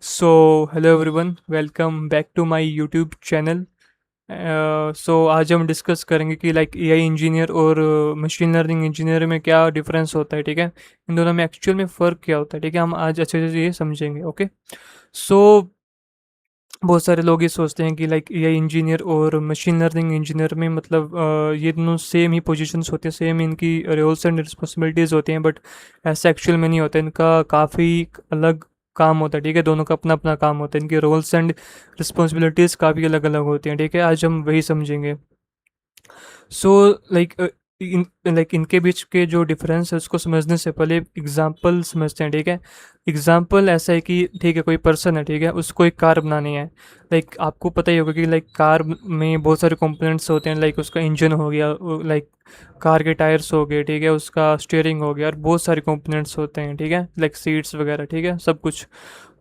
So hello everyone, welcome back to my YouTube channel. So आज हम discuss करेंगे कि लाइक एआई इंजीनियर और मशीन लर्निंग इंजीनियर में क्या डिफरेंस होता है। ठीक है, इन दोनों में एक्चुअल में फ़र्क क्या होता है। ठीक है, हम आज अच्छे से ये समझेंगे। ओके, सो बहुत सारे लोग ये सोचते हैं कि लाइक एआई इंजीनियर और मशीन लर्निंग इंजीनियर में मतलब ये दोनों सेम ही पोजीशंस होते हैं, सेम इनकी रोल्स एंड रिस्पॉन्सिबिलिटीज़ होती हैं, बट ऐसा एक्चुअल में नहीं होता। इनका काफ़ी अलग काम होता है। ठीक है, दोनों का अपना अपना काम होता है। इनकी रोल्स एंड रिस्पॉन्सिबिलिटीज़ काफ़ी अलग अलग होती हैं। ठीक है, आज हम वही समझेंगे। सो लाइक इनके बीच के जो डिफरेंस है उसको समझने से पहले एग्जांपल समझते हैं। ठीक है, एग्जांपल ऐसा है कि ठीक है, कोई पर्सन है, ठीक है, उसको एक कार बनानी है। लाइक आपको पता ही होगा कि लाइक कार में बहुत सारे कंपोनेंट्स होते हैं। लाइक उसका इंजन हो गया, लाइक कार के टायर्स हो गए, ठीक है, उसका स्टीयरिंग हो गया, और बहुत सारे कंपोनेंट्स होते हैं। ठीक है, लाइक सीट्स वगैरह, ठीक है, सब कुछ।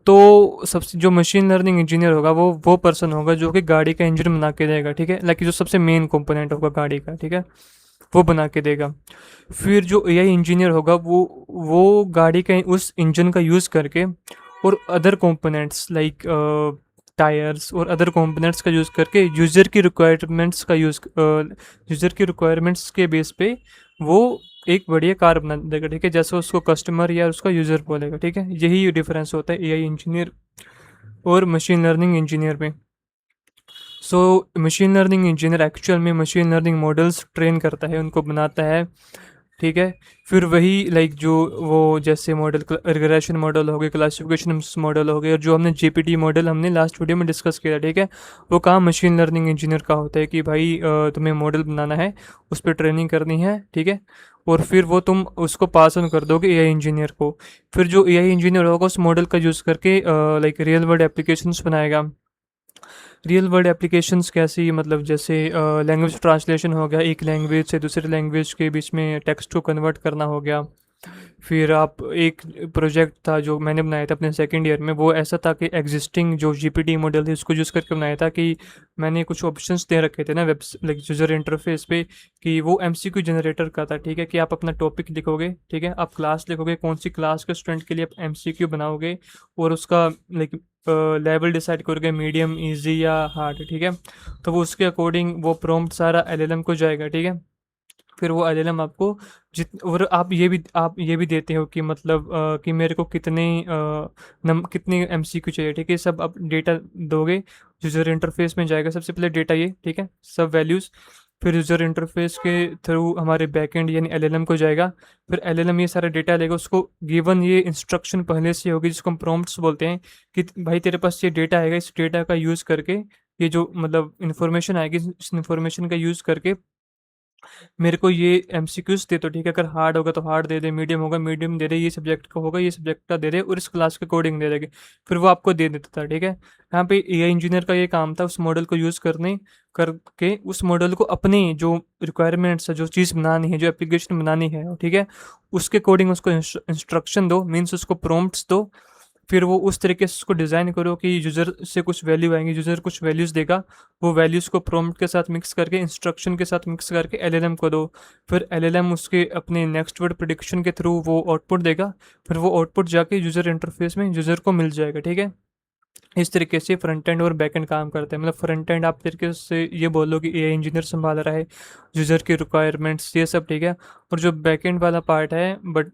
तो सबसे जो मशीन लर्निंग इंजीनियर होगा वो पर्सन होगा जो कि गाड़ी का इंजन बना के देगा। ठीक है, लाइक जो सबसे मेन कंपोनेंट होगा गाड़ी का, ठीक है, वो बना के देगा। फिर जो एआई इंजीनियर होगा वो गाड़ी के उस इंजन का यूज़ करके और अदर कंपोनेंट्स लाइक टायर्स और अदर कंपोनेंट्स का यूज़ करके यूज़र की रिक्वायरमेंट्स के बेस पे वो एक बढ़िया कार बना देगा। ठीक है, जैसे उसको कस्टमर या उसका यूज़र बोलेगा। ठीक है, यही डिफरेंस होता है एआई इंजीनियर और मशीन लर्निंग इंजीनियर में। So machine learning engineer actual में मशीन लर्निंग मॉडल्स ट्रेन करता है, उनको बनाता है। ठीक है, फिर वही लाइक जो वो जैसे मॉडल रिग्रेशन मॉडल हो गए, क्लासिफिकेशन मॉडल हो गए, और जो हमने जीपीटी मॉडल हमने लास्ट वीडियो में डिस्कस किया। ठीक है, वो काम मशीन लर्निंग इंजीनियर का होता है कि भाई तुम्हें मॉडल बनाना है, उस पर ट्रेनिंग करनी है। ठीक है, और फिर वो तुम उसको पास ऑन कर दोगे एआई इंजीनियर को। फिर जो एआई इंजीनियर होगा उस मॉडल का यूज़ करके लाइक रियल वर्ल्ड एप्लीकेशंस बनाएगा। रियल वर्ल्ड एप्लीकेशंस कैसी, मतलब जैसे लैंग्वेज ट्रांसलेशन हो गया, एक लैंग्वेज से दूसरे लैंग्वेज के बीच में टेक्स्ट को कन्वर्ट करना हो गया। फिर आप एक प्रोजेक्ट था जो मैंने बनाया था अपने सेकंड ईयर में, वो ऐसा था कि एग्जिस्टिंग जो जीपीटी मॉडल थी उसको यूज़ करके बनाया था कि मैंने कुछ ऑप्शंस दे रखे थे ना वेब लाइक यूज़र इंटरफेस पे, कि वो एमसीक्यू जनरेटर का था। ठीक है, कि आप अपना टॉपिक लिखोगे, ठीक है, आप क्लास लिखोगे, कौन सी क्लास के स्टूडेंट के लिए आप एमसीक्यू बनाओगे, और उसका लाइक लेवल डिसाइड करोगे, मीडियम, इजी या हार्ड। ठीक है, तो वो उसके अकॉर्डिंग वो प्रॉम्प्ट सारा एलएलएम को जाएगा। ठीक है, फिर वो एलएलएम आपको जित और आप ये भी देते हो कि मतलब कि मेरे को कितने एमसीक्यू चाहिए। ठीक है, सब आप डेटा दोगे, यूज़र इंटरफेस में जाएगा सबसे पहले डेटा ये। ठीक है, सब वैल्यूज़, फिर यूज़र इंटरफेस के थ्रू हमारे बैकएंड यानी एलएलएम को जाएगा। फिर एलएलएम ये सारा डेटा लेगा, उसको गिवन ये इंस्ट्रक्शन पहले से होगी जिसको हम प्रॉम्प्ट्स बोलते हैं, कि भाई तेरे पास ये डेटा आएगा, इस डेटा का यूज़ करके ये जो मतलब इन्फॉर्मेशन आएगी, इस इन्फॉर्मेशन का यूज़ करके मेरे को ये एमसीक्यूज दे। तो ठीक है, अगर हार्ड होगा तो हार्ड दे दे, मीडियम होगा मीडियम दे दे, ये सब्जेक्ट का होगा ये सब्जेक्ट का दे दे, और इस क्लास के कोडिंग दे देगी। फिर वो आपको दे देता था। ठीक है, यहाँ पे एआई इंजीनियर का ये काम था उस मॉडल को यूज़ करके उस मॉडल को अपनी जो रिक्वायरमेंट्स है, जो चीज़ बनानी है, जो एप्लीकेशन बनानी है, ठीक है, उसके कोडिंग उसको इंस्ट्रक्शन दो, मीन्स उसको प्रॉम्प्ट्स दो। फिर वो उस तरीके से उसको डिज़ाइन करो कि यूज़र से कुछ वैल्यू आएंगी, यूज़र कुछ वैल्यूज़ देगा, वो वैल्यूज़ को प्रॉम्प्ट के साथ मिक्स करके, इंस्ट्रक्शन के साथ मिक्स करके एलएलएम को दो। फिर एलएलएम उसके अपने नेक्स्ट वर्ड प्रिडिक्शन के थ्रू वो आउटपुट देगा। फिर वो आउटपुट जाके यूज़र इंटरफेस में यूज़र को मिल जाएगा। ठीक है, इस तरीके से फ्रंट एंड और बैक एंड काम करते हैं। मतलब फ्रंट एंड आप तरीके से ये बोलो कि एआई इंजीनियर संभाल रहा है यूज़र की रिक्वायरमेंट्स ये सब। ठीक है, और जो बैक एंड वाला पार्ट है बट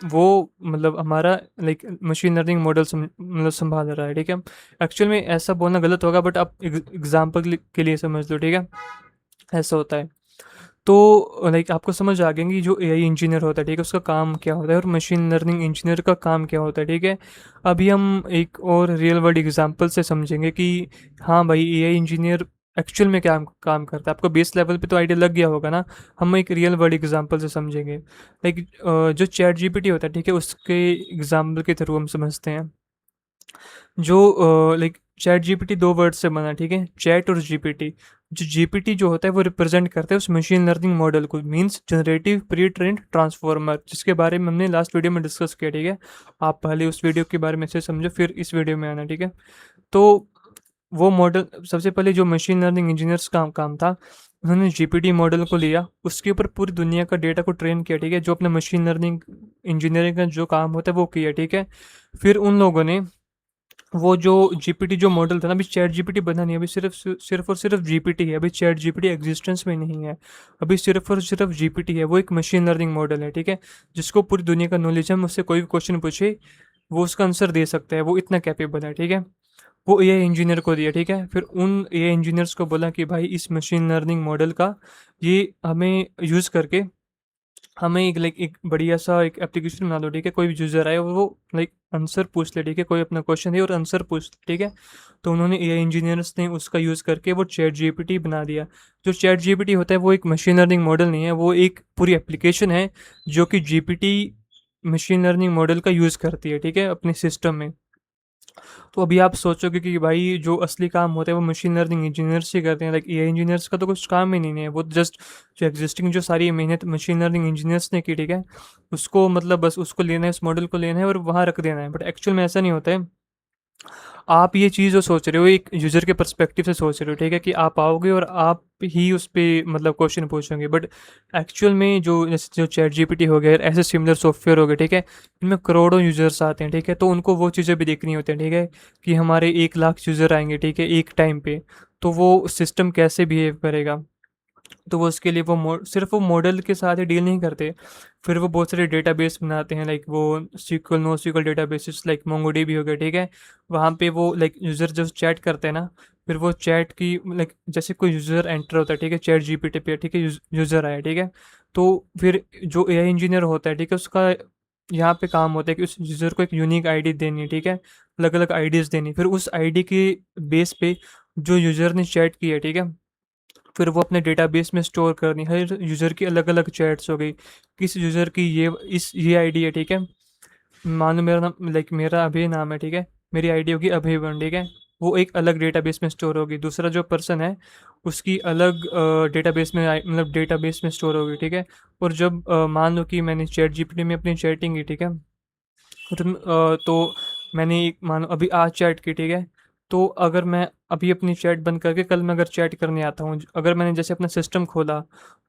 वो मतलब हमारा लाइक मशीन लर्निंग मॉडल मतलब संभाल रहा है। ठीक है, एक्चुअल में ऐसा बोलना गलत होगा, बट आप एग्जाम्पल के लिए समझ लो। ठीक है, ऐसा होता है। तो लाइक आपको समझ आ गया कि जो एआई इंजीनियर होता है, ठीक है, उसका काम क्या होता है, और मशीन लर्निंग इंजीनियर का काम क्या होता है। ठीक है, अभी हम एक और रियल वर्ल्ड एग्जांपल से समझेंगे कि हाँ भाई एआई इंजीनियर एक्चुअल में क्या काम करता है। आपको बेस लेवल पे तो आइडिया लग गया होगा ना, हम एक रियल वर्ल्ड एग्जांपल से समझेंगे। लाइक जो चैट जीपीटी होता है, ठीक है, उसके एग्जाम्पल के थ्रू हम समझते हैं। जो लाइक चैट जीपीटी दो वर्ड से बना है। ठीक है, चैट और जीपीटी। जो जीपीटी जो होता है वो रिप्रेजेंट करता है उस मशीन लर्निंग मॉडल को, means generative pre trend transformer, जिसके बारे में हमने लास्ट वीडियो में डिस्कस किया। ठीक है, आप पहले उस वीडियो के बारे में से समझो, फिर इस वीडियो में आना। ठीक है, तो वो मॉडल सबसे पहले जो मशीन लर्निंग इंजीनियर्स का काम था, उन्होंने जीपीटी मॉडल को लिया, उसके ऊपर पूरी दुनिया का डेटा को ट्रेन किया। ठीक है, जो अपने मशीन लर्निंग इंजीनियरिंग का जो काम होता है वो किया। ठीक है, फिर उन लोगों ने वो जो जीपीटी जो मॉडल था ना, अभी चैट जीपीटी बना नहीं है, अभी सिर्फ और सिर्फ जीपीटी है, अभी चैट जीपीटी एग्जिस्टेंस में नहीं है, अभी सिर्फ और सिर्फ जीपीटी है। वो एक मशीन लर्निंग मॉडल है, ठीक है, जिसको पूरी दुनिया का नॉलेज है, हम उससे कोई भी क्वेश्चन पूछे वो उसका आंसर दे सकता है, वो इतना कैपेबल है, ठीक है। वो एआई इंजीनियर को दिया, ठीक है, फिर उन एआई इंजीनियर्स को बोला कि भाई इस मशीन लर्निंग मॉडल का ये हमें यूज़ करके हमें एक लाइक एक बढ़िया सा एक एप्लीकेशन बना दो, ठीक है, कोई भी यूज़र आए और वो लाइक आंसर पूछ ले, ठीक है, कोई अपना क्वेश्चन है और आंसर पूछ ले, ठीक है। तो उन्होंने एआई इंजीनियर्स ने उसका यूज़ करके वो चैट जीपीटी बना दिया। जो चैट जीपीटी होता है वो एक मशीन लर्निंग मॉडल नहीं है, वो एक पूरी एप्लीकेशन है जो कि जीपीटी मशीन लर्निंग मॉडल का यूज़ करती है, ठीक है, अपने सिस्टम में। तो अभी आप सोचोगे कि भाई जो असली काम होता है वो मशीन लर्निंग इंजीनियर्स ही करते हैं, लाइक एआई इंजीनियर्स का तो कुछ काम ही नहीं है, वो जस्ट जो एग्जिस्टिंग जो सारी मेहनत मशीन लर्निंग इंजीनियर्स ने की, ठीक है, उसको मतलब बस उसको लेना है, उस मॉडल को लेना है और वहाँ रख देना है, बट एक्चुअल में ऐसा नहीं होता है। आप ये चीज़ जो सोच रहे हो एक यूज़र के पर्सपेक्टिव से सोच रहे हो, ठीक है, कि आप आओगे और आप ही उस पे मतलब क्वेश्चन पूछोगे, बट एक्चुअल में जो जैसे जो चैट जीपीटी हो गया, ऐसे सिमिलर सॉफ्टवेयर हो गए, ठीक है, इनमें करोड़ों यूज़र्स आते हैं, ठीक है, तो उनको वो चीज़ें भी देखनी होती हैं, ठीक है, कि हमारे 1 लाख यूज़र आएंगे, ठीक है, एक टाइम पे, तो वो सिस्टम कैसे बिहेव करेगा। तो वो उसके लिए सिर्फ वो मॉडल के साथ ही डील नहीं करते, फिर वो बहुत सारे डेटाबेस बनाते हैं, लाइक वो SQL no SQL databases like MongoDB हो गया, ठीक है। वहाँ पे वो लाइक यूज़र जब चैट करते हैं ना, फिर वो चैट की लाइक जैसे कोई यूज़र एंटर होता है, ठीक है, चैट जीपीटी पे, ठीक है, यूज़र आया, ठीक है, तो फिर जो एआई इंजीनियर होता है, ठीक है, उसका यहाँ पे काम होता है कि उस यूज़र को एक यूनिक आईडी देनी है, ठीक है, अलग अलग आईडीज़ देनी, फिर उस आईडी के बेस पे जो यूज़र ने चैट की है, ठीक है, फिर वो अपने डेटाबेस में स्टोर करनी। हर यूज़र की अलग अलग चैट्स हो गई, किस यूज़र की ये आईडी है, ठीक है, मान लो मेरा नाम लाइक मेरा अभय नाम है, ठीक है, मेरी आईडी होगी अभय वन, ठीक है, वो एक अलग डेटाबेस में स्टोर होगी, दूसरा जो पर्सन है उसकी अलग डेटाबेस में मतलब डेटाबेस में स्टोर होगी, ठीक है। और जब मान लो कि मैंने चैट जीपीटी में अपनी चैटिंग की, ठीक है, तो मैंने एक मानो अभी आज चैट की, ठीक है, तो अगर मैं अभी अपनी चैट बंद करके कल मैं अगर चैट करने आता हूँ, अगर मैंने जैसे अपना सिस्टम खोला,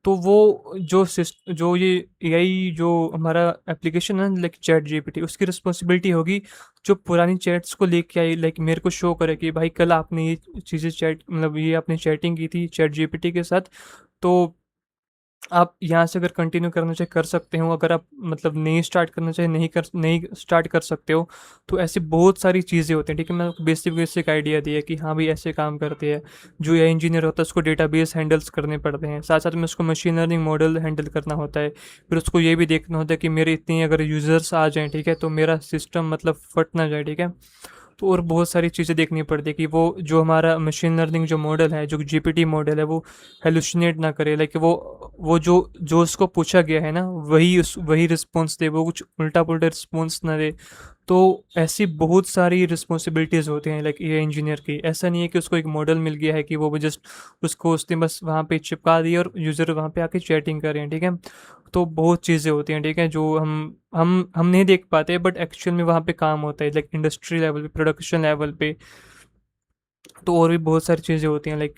तो वो जो ये एआई जो हमारा एप्लीकेशन है लाइक चैट जीपीटी, उसकी रिस्पॉन्सिबिलिटी होगी जो पुरानी चैट्स को लेके आई, लाइक मेरे को शो करे कि भाई कल आपने ये चीज़ें चैट मतलब ये आपने चैटिंग की थी चैट जीपीटी के साथ, तो आप यहाँ से अगर कंटिन्यू करना चाहे कर सकते हो, अगर आप मतलब नहीं स्टार्ट करना चाहे नहीं स्टार्ट कर सकते हो। तो ऐसी बहुत सारी चीज़ें होती हैं, ठीक है, मैंने आपको बेसिक बेसिक आइडिया दिया कि हाँ भाई ऐसे काम करती है। जो एआई इंजीनियर होता है उसको डेटाबेस हैंडल्स करने पड़ते हैं, साथ साथ में उसको मशीन लर्निंग मॉडल हैंडल करना होता है, फिर उसको ये भी देखना होता है कि मेरे इतनी अगर यूज़र्स आ जाएँ, ठीक है, तो मेरा सिस्टम मतलब फट ना जाए, ठीक है। तो और बहुत सारी चीज़ें देखनी पड़ती है कि वो जो हमारा मशीन लर्निंग जो मॉडल है, जो जीपीटी मॉडल है, वो हेलुसिनेट ना करे, लाइक वो जो जो उसको पूछा गया है ना वही रिस्पॉन्स दे, वो कुछ उल्टा पुल्टा रिस्पॉन्स ना दे। तो ऐसी बहुत सारी रिस्पॉन्सिबिलिटीज़ होती हैं लाइक एआई इंजीनियर की। ऐसा नहीं है कि उसको एक मॉडल मिल गया है कि वो जस्ट उसको उसने बस वहाँ पे चिपका दिया और यूज़र वहाँ पे आके चैटिंग कर रहे हैं, ठीक है। तो बहुत चीज़ें होती हैं, ठीक है, जो हम नहीं देख पाते, बट एक्चुअल में वहाँ पे काम होता है लाइक इंडस्ट्री लेवल पे, प्रोडक्शन लेवल पे। तो और भी बहुत सारी चीज़ें होती हैं लाइक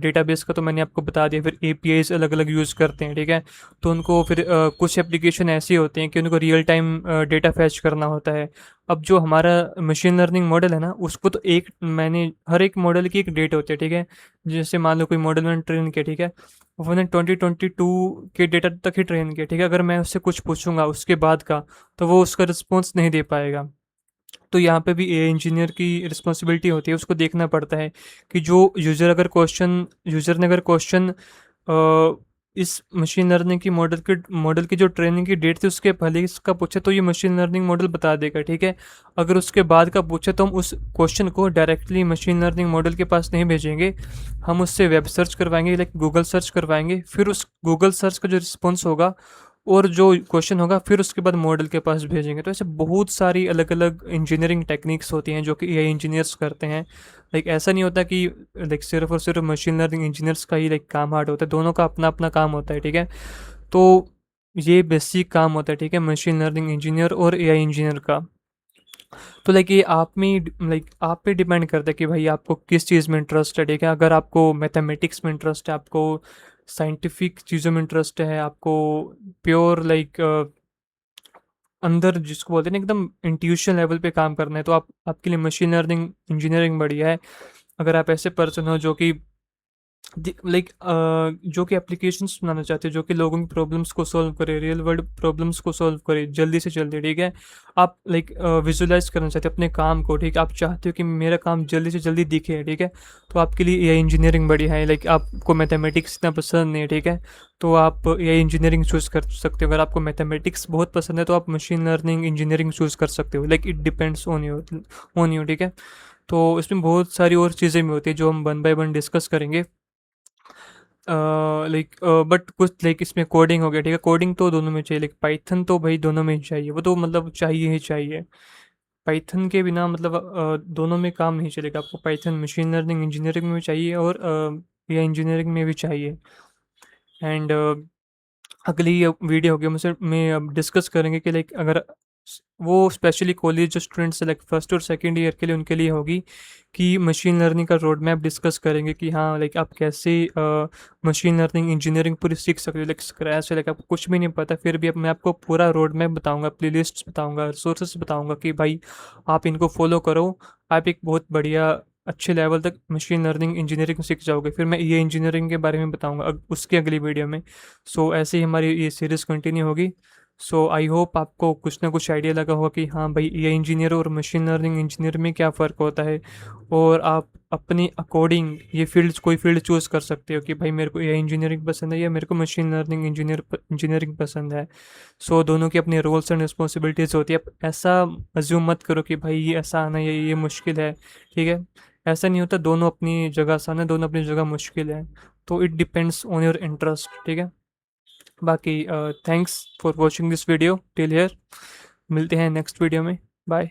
डेटाबेस का तो मैंने आपको बता दिया, फिर एपीआईज अलग अलग यूज़ करते हैं, ठीक है। तो उनको फिर कुछ एप्लीकेशन ऐसी होती हैं कि उनको रियल टाइम डेटा फैच करना होता है। अब जो हमारा मशीन लर्निंग मॉडल है ना, उसको तो एक मैंने हर एक मॉडल की एक डेट होती है, ठीक है। जैसे मान लो कोई मॉडल मैंने ट्रेन किया, ठीक है, वो मैंने 2022 के डेटा तक ही ट्रेन किया, ठीक है, अगर मैं उससे कुछ पूछूंगा उसके बाद का, तो वो उसका रिस्पॉन्स नहीं दे पाएगा। तो यहाँ पे भी एआई इंजीनियर की रिस्पॉन्सिबिलिटी होती है, उसको देखना पड़ता है कि जो यूज़र ने अगर क्वेश्चन इस मशीन लर्निंग की मॉडल की जो ट्रेनिंग की डेट थी उसके पहले इसका पूछे तो ये मशीन लर्निंग मॉडल बता देगा, ठीक है। अगर उसके बाद का पूछे तो हम उस क्वेश्चन को डायरेक्टली मशीन लर्निंग मॉडल के पास नहीं भेजेंगे, हम उससे वेब सर्च करवाएंगे, लाइक गूगल सर्च करवाएंगे, फिर उस गूगल सर्च का जो रिस्पॉन्स होगा और जो क्वेश्चन होगा फिर उसके बाद मॉडल के पास भेजेंगे। तो ऐसे बहुत सारी अलग अलग इंजीनियरिंग टेक्निक्स होती हैं जो कि एआई इंजीनियर्स करते हैं। लाइक ऐसा नहीं होता कि लाइक सिर्फ और सिर्फ मशीन लर्निंग इंजीनियर्स का ही लाइक काम हार्ड होता है, दोनों का अपना अपना काम होता है, ठीक है। तो ये बेसिक काम होता है, ठीक है, मशीन लर्निंग इंजीनियर और एआई इंजीनियर का। तो लाइक ये आप पे डिपेंड करता है कि भाई आपको किस चीज़ में इंटरेस्ट है, ठीक है। अगर आपको मैथमेटिक्स में इंटरेस्ट है, आपको साइंटिफिक चीज़ों में इंटरेस्ट है, आपको प्योर लाइक अंदर जिसको बोलते हैं ना एकदम इंट्यूशन लेवल पे काम करना है, तो आप आपके लिए मशीन लर्निंग इंजीनियरिंग बढ़िया है। अगर आप ऐसे पर्सन हो जो कि लाइक जो कि एप्लीकेशंस बनाना चाहते हो जो कि लोगों की प्रॉब्लम्स को सॉल्व करे, रियल वर्ल्ड प्रॉब्लम्स को सॉल्व करे जल्दी से जल्दी, ठीक है। आप लाइक विजुअलाइज करना चाहते हो अपने काम को, ठीक है। आप चाहते हो कि मेरा काम जल्दी से जल्दी दिखे, ठीक है। तो आपके लिए एआई इंजीनियरिंग बढ़िया है। लाइक आपको मैथमेटिक्स इतना पसंद नहीं है, ठीक है, तो आप एआई इंजीनियरिंग चूज़ कर सकते हो। अगर आपको मैथमेटिक्स बहुत पसंद है तो आप मशीन लर्निंग इंजीनियरिंग चूज़ कर सकते हो। Like it depends on you, ठीक है। तो इसमें बहुत सारी और चीज़ें भी होती है जो हम वन बाय वन डिस्कस करेंगे। लाइक बट कुछ लाइक इसमें कोडिंग हो गया, ठीक है। कोडिंग तो दोनों में चाहिए, लाइक पाइथन तो भाई दोनों में ही चाहिए, वो तो मतलब चाहिए ही चाहिए। पाइथन के बिना मतलब दोनों में काम नहीं चलेगा। आपको पाइथन मशीन लर्निंग इंजीनियरिंग में भी चाहिए और या इंजीनियरिंग में भी चाहिए। एंड अगली वीडियो होगी मुझसे में अब डिस्कस करेंगे कि लाइक अगर वो स्पेशली कॉलेज जो स्टूडेंट्स लाइक फर्स्ट और सेकंड ईयर के लिए उनके लिए होगी कि मशीन लर्निंग का रोड मैप डिस्कस करेंगे कि हाँ लाइक आप कैसे मशीन लर्निंग इंजीनियरिंग पूरी सीख सकते हो लाइक स्क्रैच से। लाइक आपको कुछ भी नहीं पता फिर भी अब मैं आपको पूरा रोड मैप बताऊंगा, प्ले लिस्ट बताऊंगा, रिसोर्सेज बताऊंगा कि भाई आप इनको फॉलो करो, आप एक बहुत बढ़िया अच्छे लेवल तक मशीन लर्निंग इंजीनियरिंग सीख जाओगे। फिर मैं ये इंजीनियरिंग के बारे में बताऊंगा उसकी अगली वीडियो में। सो ऐसे ही हमारी ये सीरीज़ कंटिन्यू होगी। सो आई होप आपको कुछ ना कुछ आइडिया लगा होगा कि हाँ भाई ये इंजीनियर और मशीन लर्निंग इंजीनियर में क्या फ़र्क होता है, और आप अपनी अकॉर्डिंग ये फील्ड कोई फील्ड चूज़ कर सकते हो कि भाई मेरे को ये इंजीनियरिंग पसंद है या मेरे को मशीन लर्निंग इंजीनियरिंग पसंद है। सो दोनों की अपनी रोल्स एंड रिस्पॉन्सिबिलिटीज़ होती है। आप ऐसा अज्यूम मत करो कि भाई ये आसान है या ये मुश्किल है, ठीक है। ऐसा नहीं होता, दोनों अपनी जगह आसान है, दोनों अपनी जगह मुश्किल है। तो it depends on your interest, ठीक है। बाकी thanks for watching this video till here. मिलते हैं नेक्स्ट वीडियो में। बाय।